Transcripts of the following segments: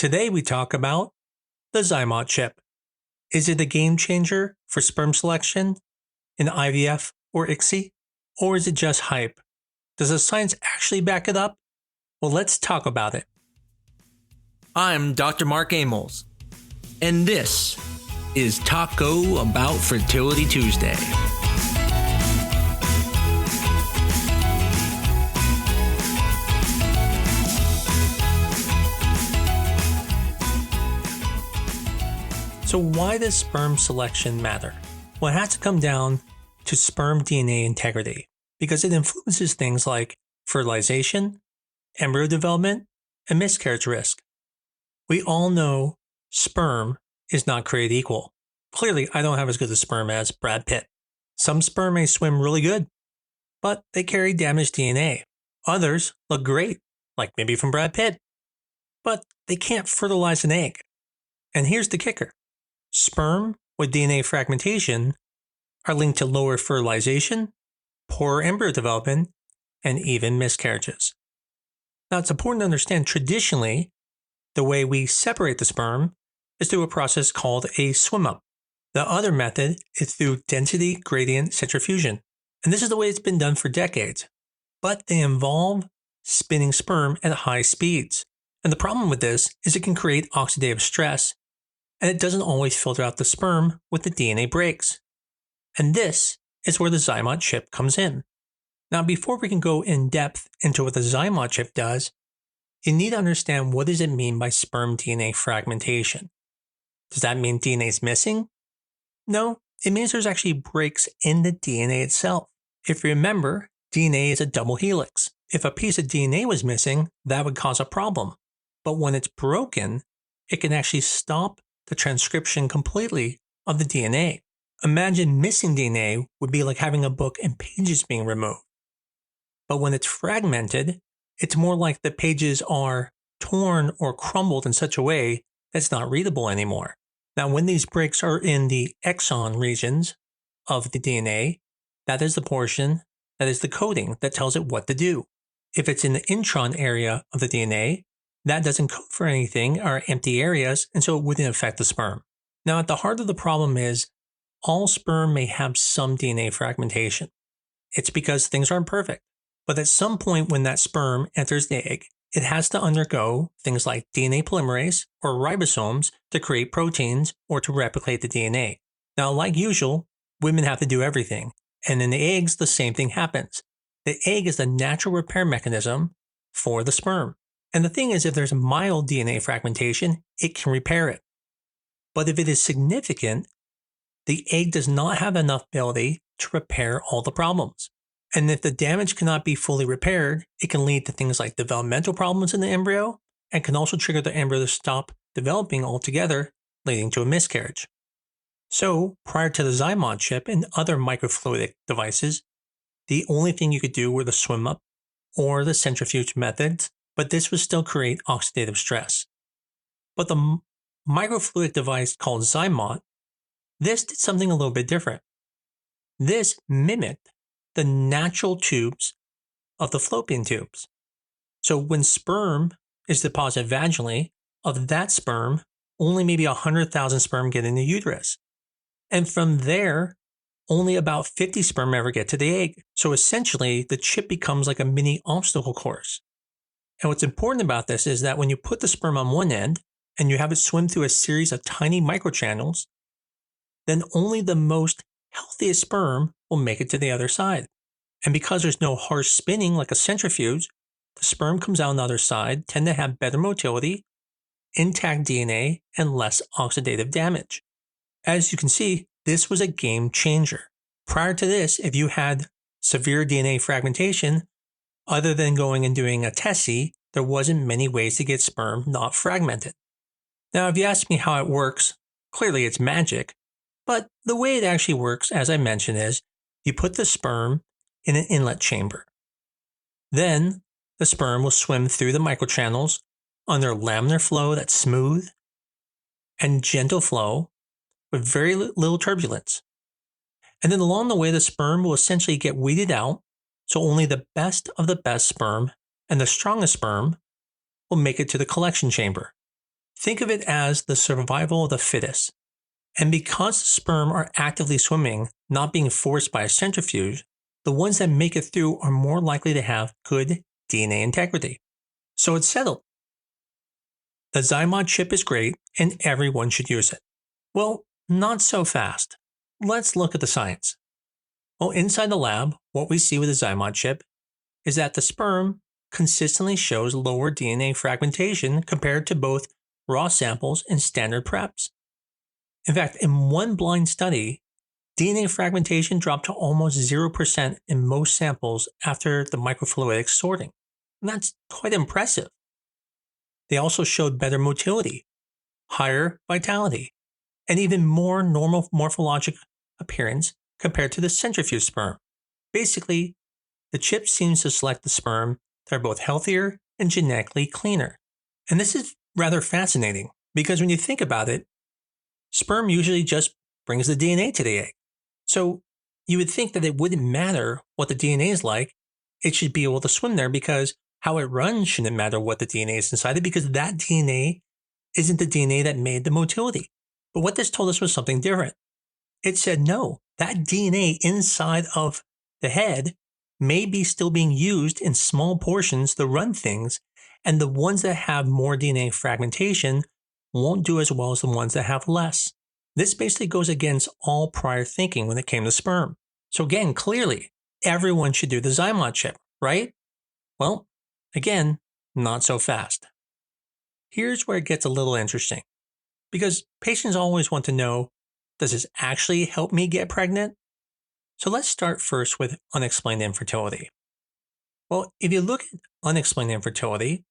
Today we talk about the ZyMōt chip. Is it a game changer for sperm selection in IVF or ICSI? Or is it just hype? Does the science actually back it up? Well, let's talk about it. I'm Dr. Mark Amols, and this is Taco Bout Fertility Tuesday. So why does sperm selection matter? Well, it has to come down to sperm DNA integrity because it influences things like fertilization, embryo development, and miscarriage risk. We all know sperm is not created equal. Clearly, I don't have as good a sperm as Brad Pitt. Some sperm may swim really good, but they carry damaged DNA. Others look great, like maybe from Brad Pitt, but they can't fertilize an egg. And here's the kicker. Sperm with DNA fragmentation are linked to lower fertilization, poorer embryo development, and even miscarriages. Now, it's important to understand traditionally, the way we separate the sperm is through a process called a swim-up. The other method is through density gradient centrifugation. And this is the way it's been done for decades. But they involve spinning sperm at high speeds. And the problem with this is it can create oxidative stress, and it doesn't always filter out the sperm with the DNA breaks. And this is where the ZyMōt chip comes in. Now, before we can go in depth into what the ZyMōt chip does, you need to understand what does it mean by sperm DNA fragmentation. Does that mean DNA is missing? No, it means there's actually breaks in the DNA itself. If you remember, DNA is a double helix. If a piece of DNA was missing, that would cause a problem. But when it's broken, it can actually stop the transcription completely of the DNA. Imagine missing DNA would be like having a book and pages being removed. But when it's fragmented, it's more like the pages are torn or crumbled in such a way that it's not readable anymore. Now, when these breaks are in the exon regions of the DNA, that is the portion that is the coding that tells it what to do. If it's in the intron area of the DNA, that doesn't code for anything, are empty areas, and so it wouldn't affect the sperm. Now, at the heart of the problem is all sperm may have some DNA fragmentation. It's because things aren't perfect. But at some point when that sperm enters the egg, it has to undergo things like DNA polymerase or ribosomes to create proteins or to replicate the DNA. Now, like usual, women have to do everything. And in the eggs, the same thing happens. The egg is the natural repair mechanism for the sperm. And the thing is, if there's mild DNA fragmentation, it can repair it. But if it is significant, the egg does not have enough ability to repair all the problems. And if the damage cannot be fully repaired, it can lead to things like developmental problems in the embryo and can also trigger the embryo to stop developing altogether, leading to a miscarriage. So, prior to the ZyMōt chip and other microfluidic devices, the only thing you could do were the swim-up or the centrifuge methods, but this would still create oxidative stress. But the microfluidic device called ZyMōt, this did something a little bit different. This mimicked the natural tubes of the fallopian tubes. So when sperm is deposited vaginally, of that sperm, only maybe 100,000 sperm get in the uterus. And from there, only about 50 sperm ever get to the egg. So essentially, the chip becomes like a mini obstacle course. And what's important about this is that when you put the sperm on one end and you have it swim through a series of tiny microchannels, then only the most healthiest sperm will make it to the other side. And because there's no harsh spinning like a centrifuge, the sperm comes out on the other side, tend to have better motility, intact DNA, and less oxidative damage. As you can see, this was a game changer. Prior to this, if you had severe DNA fragmentation, other than going and doing a TESE, there wasn't many ways to get sperm not fragmented. Now, if you ask me how it works, clearly it's magic. But the way it actually works, as I mentioned, is you put the sperm in an inlet chamber. Then the sperm will swim through the microchannels under laminar flow that's smooth and gentle flow with very little turbulence. And then along the way, the sperm will essentially get weeded out, so only the best of the best sperm and the strongest sperm will make it to the collection chamber. Think of it as the survival of the fittest. And because the sperm are actively swimming, not being forced by a centrifuge, the ones that make it through are more likely to have good DNA integrity. So it's settled. The ZyMōt chip is great and everyone should use it. Well, not so fast. Let's look at the science. Well, inside the lab, what we see with the ZyMōt chip is that the sperm consistently shows lower DNA fragmentation compared to both raw samples and standard preps. In fact, in one blind study, DNA fragmentation dropped to almost 0% in most samples after the microfluidic sorting. And that's quite impressive. They also showed better motility, higher vitality, and even more normal morphologic appearance compared to the centrifuge sperm. Basically, the chip seems to select the sperm that are both healthier and genetically cleaner. And this is rather fascinating because when you think about it, sperm usually just brings the DNA to the egg. So you would think that it wouldn't matter what the DNA is like. It should be able to swim there because how it runs shouldn't matter what the DNA is inside it because that DNA isn't the DNA that made the motility. But what this told us was something different. It said, no, that DNA inside of the head may be still being used in small portions to run things, and the ones that have more DNA fragmentation won't do as well as the ones that have less. This basically goes against all prior thinking when it came to sperm. So again, clearly, everyone should do the ZyMōt chip, right? Well, again, not so fast. Here's where it gets a little interesting. Because patients always want to know, does this actually help me get pregnant? So let's start first with unexplained infertility. Well, if you look at unexplained infertility,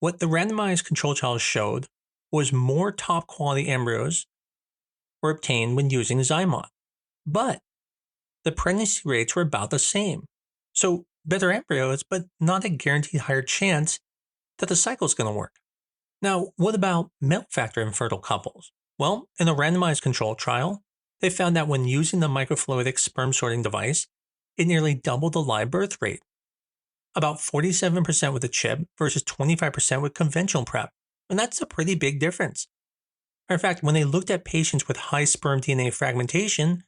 what the randomized control trials showed was more top quality embryos were obtained when using ZyMōt. But the pregnancy rates were about the same. So better embryos, but not a guaranteed higher chance that the cycle is going to work. Now, what about male factor infertile couples? Well, in a randomized control trial, they found that when using the microfluidic sperm sorting device, it nearly doubled the live birth rate. About 47% with a chip versus 25% with conventional prep. And that's a pretty big difference. In fact, when they looked at patients with high sperm DNA fragmentation,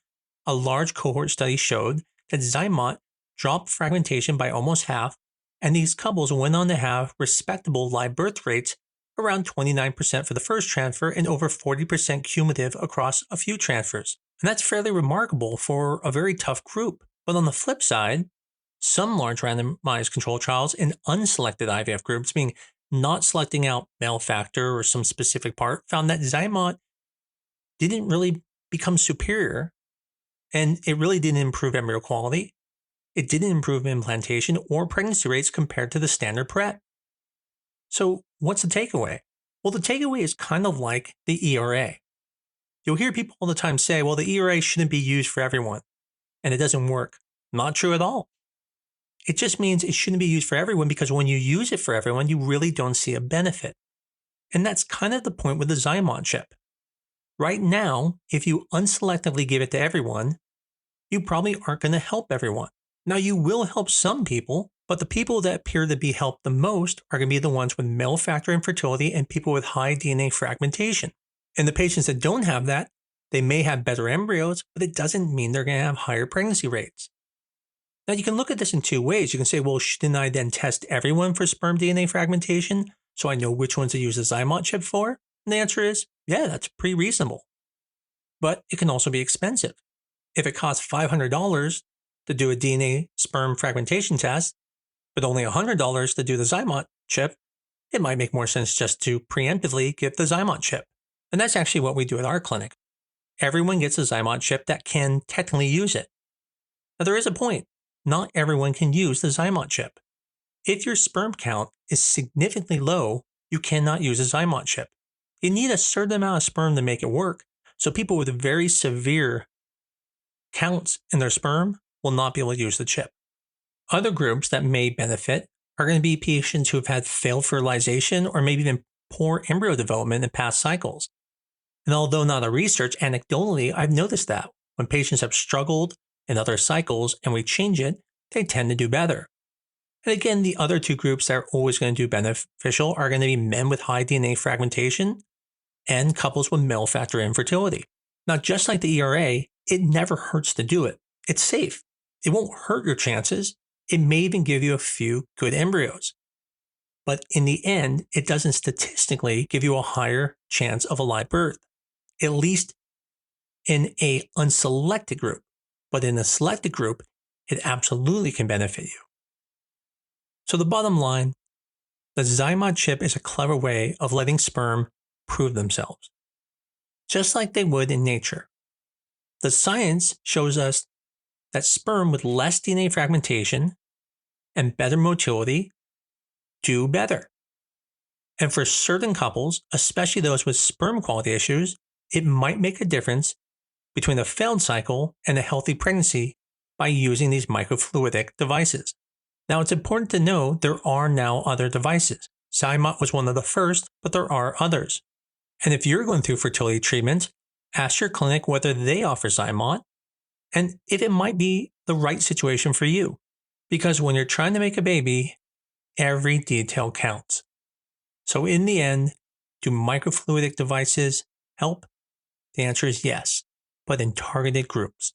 a large cohort study showed that ZyMōt dropped fragmentation by almost half, and these couples went on to have respectable live birth rates around 29% for the first transfer and over 40% cumulative across a few transfers. And that's fairly remarkable for a very tough group. But on the flip side, some large randomized control trials in unselected IVF groups, meaning not selecting out male factor or some specific part, found that ZyMōt didn't really become superior, and it really didn't improve embryo quality. It didn't improve implantation or pregnancy rates compared to the standard prep. So what's the takeaway? Well, the takeaway is kind of like the ERA. You'll hear people all the time say, well, the ERA shouldn't be used for everyone, and it doesn't work. Not true at all. It just means it shouldn't be used for everyone because when you use it for everyone, you really don't see a benefit. And that's kind of the point with the ZyMōt chip. Right now, if you unselectively give it to everyone, you probably aren't going to help everyone. Now, you will help some people, but the people that appear to be helped the most are going to be the ones with male factor infertility and people with high DNA fragmentation. And the patients that don't have that, they may have better embryos, but it doesn't mean they're going to have higher pregnancy rates. Now, you can look at this in two ways. You can say, well, shouldn't I then test everyone for sperm DNA fragmentation so I know which ones to use the ZyMōt chip for? And the answer is, yeah, that's pretty reasonable. But it can also be expensive. If it costs $500 to do a DNA sperm fragmentation test, but only $100 to do the ZyMōt chip, it might make more sense just to preemptively give the ZyMōt chip. And that's actually what we do at our clinic. Everyone gets a ZyMōt chip that can technically use it. Now, there is a point. Not everyone can use the ZyMōt chip. If your sperm count is significantly low, you cannot use a ZyMōt chip. You need a certain amount of sperm to make it work, so people with very severe counts in their sperm will not be able to use the chip. Other groups that may benefit are going to be patients who have had failed fertilization or maybe even poor embryo development in past cycles. And although not a research, anecdotally, I've noticed that when patients have struggled in other cycles and we change it, they tend to do better. And again, the other two groups that are always going to do beneficial are going to be men with high DNA fragmentation and couples with male factor infertility. Now, just like the ERA, it never hurts to do it. It's safe. It won't hurt your chances. It may even give you a few good embryos. But in the end, it doesn't statistically give you a higher chance of a live birth, at least in a unselected group. But in a selected group, it absolutely can benefit you. So the bottom line, the ZyMōt chip is a clever way of letting sperm prove themselves, just like they would in nature. The science shows us that sperm with less DNA fragmentation and better motility do better. And for certain couples, especially those with sperm quality issues, it might make a difference between a failed cycle and a healthy pregnancy by using these microfluidic devices. Now, it's important to know there are now other devices. ZyMōt was one of the first, but there are others. And if you're going through fertility treatment, ask your clinic whether they offer ZyMōt and if it might be the right situation for you. Because when you're trying to make a baby, every detail counts. So in the end, do microfluidic devices help? The answer is yes, but in targeted groups.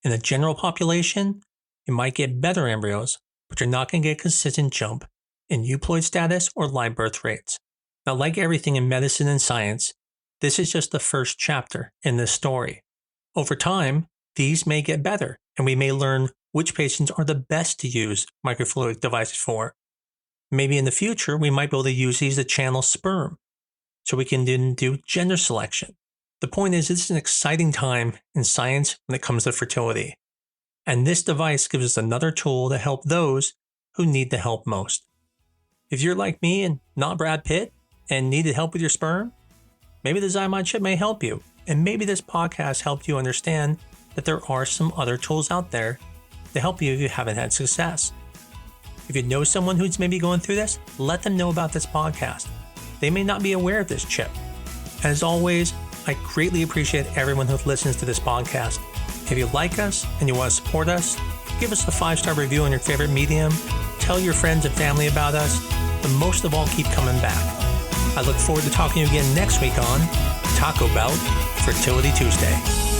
In the general population, you might get better embryos, but you're not going to get a consistent jump in euploid status or live birth rates. Now, like everything in medicine and science, this is just the first chapter in this story. Over time, these may get better, and we may learn which patients are the best to use microfluidic devices for. Maybe in the future, we might be able to use these to channel sperm, so we can then do gender selection. The point is, this is an exciting time in science when it comes to fertility. And this device gives us another tool to help those who need the help most. If you're like me and not Brad Pitt and needed help with your sperm, maybe the ZyMōt chip may help you. And maybe this podcast helped you understand that there are some other tools out there to help you if you haven't had success. If you know someone who's maybe going through this, let them know about this podcast. They may not be aware of this chip. And as always, I greatly appreciate everyone who listens to this podcast. If you like us and you want to support us, give us a 5-star review on your favorite medium, tell your friends and family about us, but most of all, keep coming back. I look forward to talking to you again next week on Taco Bout Fertility Tuesday.